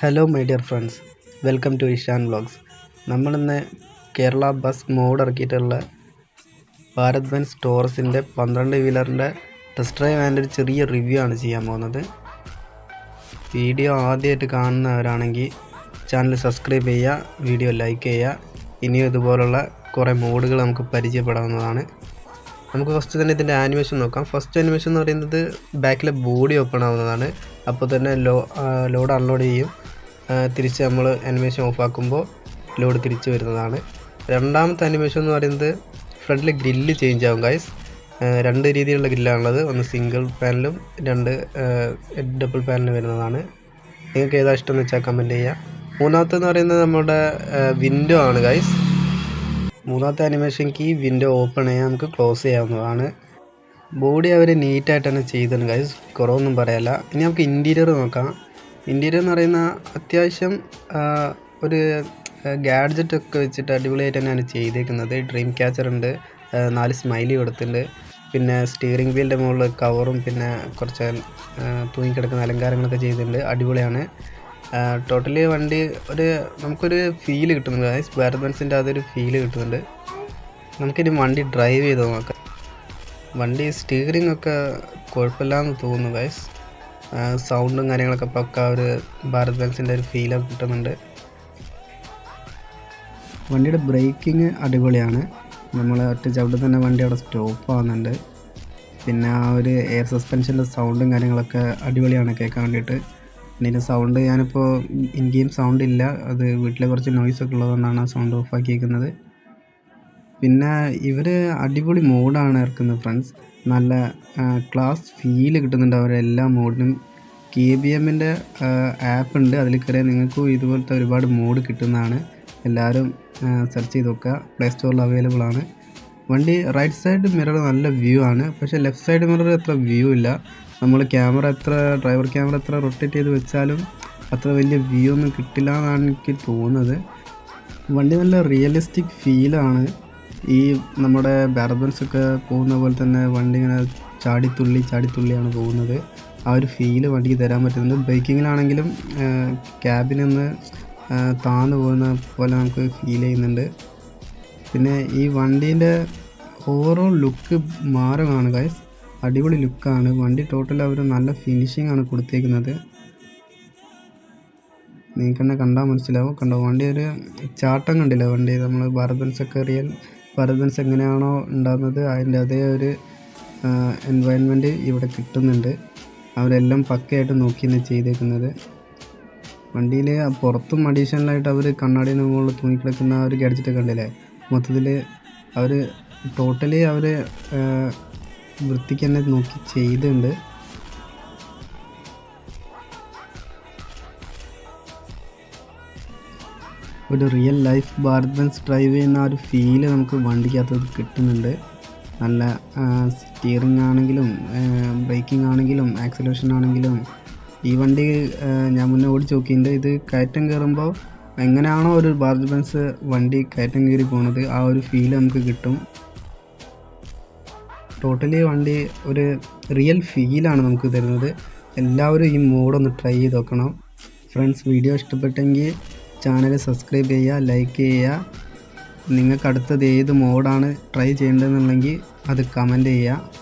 Hello my dear friends, welcome to Ishan vlogs. നമ്മളിന്ന് Kerala bus mod ഇറക്കിയിട്ടുള്ള Bharat Benz ടോറസിൻ്റെ 12 വീലറിൻ്റെ ടെസ്റ്റ് ഡ്രൈവ് ആൻഡ് ഒരു ചെറിയ റിവ്യൂ ആണ് ചെയ്യാൻ പോകുന്നത്. വീഡിയോ ആദ്യമായിട്ട് കാണുന്നവരാണെങ്കിൽ ചാനൽ സബ്സ്ക്രൈബ് ചെയ്യുക, വീഡിയോ ലൈക്ക് ചെയ്യുക. ഇനിയും ഇതുപോലുള്ള കുറേ മോഡുകൾ നമുക്ക് പരിചയപ്പെടാവുന്നതാണ്. നമുക്ക് ഫസ്റ്റ് തന്നെ ഇതിൻ്റെ ആനിമേഷൻ നോക്കാം. ഫസ്റ്റ് ആനിമേഷൻ എന്ന് പറയുന്നത് ബാക്കിലെ ബോഡി ഓപ്പൺ ആവുന്നതാണ്. അപ്പോൾ തന്നെ ലോഡ് അൺലോഡ് ചെയ്യും. തിരിച്ച് നമ്മൾ ആനിമേഷൻ ഓഫാക്കുമ്പോൾ ലോഡ് തിരിച്ച് വരുന്നതാണ്. രണ്ടാമത്തെ ആനിമേഷൻ എന്ന് പറയുന്നത് ഫ്രണ്ടിൽ ഗ്രില്ല് ചേഞ്ച് ആവും ഗൈസ്. രണ്ട് രീതിയിലുള്ള ഗ്രില്ലാണുള്ളത്. ഒന്ന് സിംഗിൾ പാനലും രണ്ട് ഡബിൾ പാനലും വരുന്നതാണ്. നിങ്ങൾക്ക് ഏതാ ഇഷ്ടം എന്ന് വെച്ചാൽ കമൻറ്റ് ചെയ്യുക. മൂന്നാമത്തെന്ന് പറയുന്നത് നമ്മുടെ വിൻഡോ ആണ് ഗൈസ്. മൂന്നാമത്തെ ആനിമേഷൻ കീ വിൻഡോ ഓപ്പൺ ചെയ്യാൻ നമുക്ക് ക്ലോസ് ചെയ്യാവുന്നതാണ്. ബോഡി അവർ നീറ്റായിട്ട് തന്നെ ചെയ്തിട്ടുണ്ട് ഗൈസ്, കുറവൊന്നും പറയാനില്ല. ഇനി നമുക്ക് ഇൻറ്റീരിയർ നോക്കാം. ഇൻറ്റീരിയർ എന്ന് പറയുന്ന അത്യാവശ്യം ഒരു ഗാഡ്ജറ്റൊക്കെ വെച്ചിട്ട് അടിപൊളിയായിട്ട് തന്നെയാണ് ചെയ്തേക്കുന്നത്. ഡ്രീം ക്യാച്ചർ ഉണ്ട്, 4 സ്മൈലി കൊടുത്തിട്ടുണ്ട്. പിന്നെ സ്റ്റിയറിംഗ് വീലിൻ്റെ മുകളിൽ കവറും പിന്നെ കുറച്ച് തൂങ്ങിക്കിടക്കുന്ന അലങ്കാരങ്ങളൊക്കെ ചെയ്തിട്ടുണ്ട്. അടിപൊളിയാണ്. ടോട്ടലി വണ്ടി നമുക്കൊരു ഫീല് കിട്ടുന്നുണ്ട് ഗൈസ്. ഭാരത് ബെൻസിൻ്റെ അതൊരു ഫീല് കിട്ടുന്നുണ്ട്. നമുക്കിനി വണ്ടി ഡ്രൈവ് ചെയ്ത് നോക്കാം. വണ്ടി സ്റ്റിയറിംഗ് ഒക്കെ കുഴപ്പമില്ലാന്ന് തോന്നുന്നു ഗൈസ്. സൗണ്ടും കാര്യങ്ങളൊക്കെ പക്ക ഒരു ഭാരത് ബെൻസിൻ്റെ ഒരു ഫീലൊക്കെ കിട്ടുന്നുണ്ട്. വണ്ടിയുടെ ബ്രേക്കിങ് അടിപൊളിയാണ്. നമ്മൾ ഒറ്റ ചവിട്ടിൽ തന്നെ വണ്ടി അവിടെ സ്റ്റോപ്പ് ആവുന്നുണ്ട്. പിന്നെ ആ ഒരു എയർ സസ്പെൻഷൻ്റെ സൗണ്ടും കാര്യങ്ങളൊക്കെ അടിപൊളിയാണ് കേൾക്കാൻ വേണ്ടിയിട്ട്. പിന്നെ ഇതിൻ്റെ സൗണ്ട് ഞാനിപ്പോൾ ഇൻ ഗെയിം സൗണ്ട് ഇല്ല, അത് വീട്ടിലെ കുറച്ച് നോയ്സൊക്കെ ഉള്ളതുകൊണ്ടാണ് ആ സൗണ്ട് ഓഫാക്കിയിരിക്കുന്നത്. പിന്നെ ഇവർ അടിപൊളി മോഡാണ് ഇറക്കുന്നത് ഫ്രണ്ട്സ്. നല്ല ക്ലാസ് ഫീല് കിട്ടുന്നുണ്ട് അവരെല്ലാ മോഡിനും. KBMൻ്റെ ആപ്പ് ഉണ്ട്, അതിൽ കയറിയാൽ നിങ്ങൾക്കും ഇതുപോലത്തെ ഒരുപാട് മോഡ് കിട്ടുന്നതാണ്. എല്ലാവരും സെർച്ച് ചെയ്ത് നോക്കുക, പ്ലേ സ്റ്റോറിൽ അവൈലബിൾ ആണ്. വണ്ടി റൈറ്റ് സൈഡ് മിറർ നല്ല വ്യൂ ആണ്, പക്ഷേ ലെഫ്റ്റ് സൈഡ് മിറർ അത്ര വ്യൂ ഇല്ല. നമ്മൾ ഡ്രൈവർ ക്യാമറ എത്ര റൊട്ടേറ്റ് ചെയ്ത് വെച്ചാലും അത്ര വലിയ വ്യൂ ഒന്നും കിട്ടില്ല എന്നാണ് എനിക്ക് തോന്നുന്നത്. വണ്ടി നല്ല റിയലിസ്റ്റിക് ഫീലാണ്. ഈ നമ്മുടെ ഭാരത് ബെൻസ് ഒക്കെ പോകുന്ന പോലെ തന്നെ വണ്ടി ഇങ്ങനെ ചാടിത്തുള്ളിയാണ് പോകുന്നത്. ആ ഒരു ഫീല് വണ്ടിക്ക് തരാൻ പറ്റുന്നുണ്ട്. ബൈക്കിങ്ങിലാണെങ്കിലും ക്യാബിനൊന്ന് താന്നു പോകുന്ന പോലെ നമുക്ക് ഫീൽ ചെയ്യുന്നുണ്ട്. പിന്നെ ഈ വണ്ടീൻ്റെ ഓവറോൾ ലുക്ക് മാറുകയാണ് ഗൈസ്. അടിപൊളി ലുക്കാണ് വണ്ടി. ടോട്ടൽ അവർ നല്ല ഫിനിഷിംഗ് ആണ് കൊടുത്തേക്കുന്നത്. നിങ്ങൾക്ക് തന്നെ കണ്ടാൽ മനസ്സിലാവും. വണ്ടി ഒരു ചാട്ടം കണ്ടില്ല വണ്ടി. നമ്മൾ ഭാരത് ബെൻസ് എങ്ങനെയാണോ ഉണ്ടാകുന്നത് അതിൻ്റെ അതേ ഒരു എൻവയൺമെൻറ്റ് ഇവിടെ കിട്ടുന്നുണ്ട്. അവരെല്ലാം പക്കയായിട്ട് നോക്കി തന്നെ ചെയ്തേക്കുന്നത്. വണ്ടിയിൽ പുറത്തും അഡീഷണലായിട്ട് അവർ കണ്ണാടിന് മുകളിൽ തൂങ്ങിക്കിടക്കുന്ന ഒരു ഗാഡ്ജറ്റ് കണ്ടില്ലേ. മൊത്തത്തിൽ അവർ ടോട്ടലി വൃത്തിക്ക് തന്നെ നോക്കി ചെയ്തിട്ടുണ്ട്. ഒരു real life Bharat Benz drive ചെയ്യുന്ന ആ ഒരു ഫീല് നമുക്ക് വണ്ടിക്കകത്ത് കിട്ടുന്നുണ്ട്. നല്ല സ്റ്റിയറിംഗ് ആണെങ്കിലും ബ്രേക്കിംഗ് ആണെങ്കിലും ആക്സിലറേഷൻ ആണെങ്കിലും ഈ വണ്ടി ഞാൻ മുന്നേ ഓടിച്ച് നോക്കിയിട്ടുണ്ട്. ഇത് കയറ്റം കയറുമ്പോൾ എങ്ങനെയാണോ ഒരു ഭാരത് ബെൻസ് വണ്ടി കയറ്റം കയറി പോകുന്നത് ആ ഒരു ഫീല് നമുക്ക് കിട്ടും. ടോട്ടലി വണ്ടി ഒരു റിയൽ ഫീലാണ് നമുക്ക് തരുന്നത്. എല്ലാവരും ഈ മോഡൊന്ന് ട്രൈ ചെയ്ത് നോക്കണം ഫ്രണ്ട്സ്. വീഡിയോ ഇഷ്ടപ്പെട്ടെങ്കിൽ ചാനൽ സബ്സ്ക്രൈബ് ചെയ്യുക, ലൈക്ക് ചെയ്യുക. നിങ്ങൾക്ക് അടുത്തത് ഏത് മോഡാണ് ട്രൈ ചെയ്യേണ്ടതെന്നുണ്ടെങ്കിൽ അത് കമൻറ്റ് ചെയ്യുക.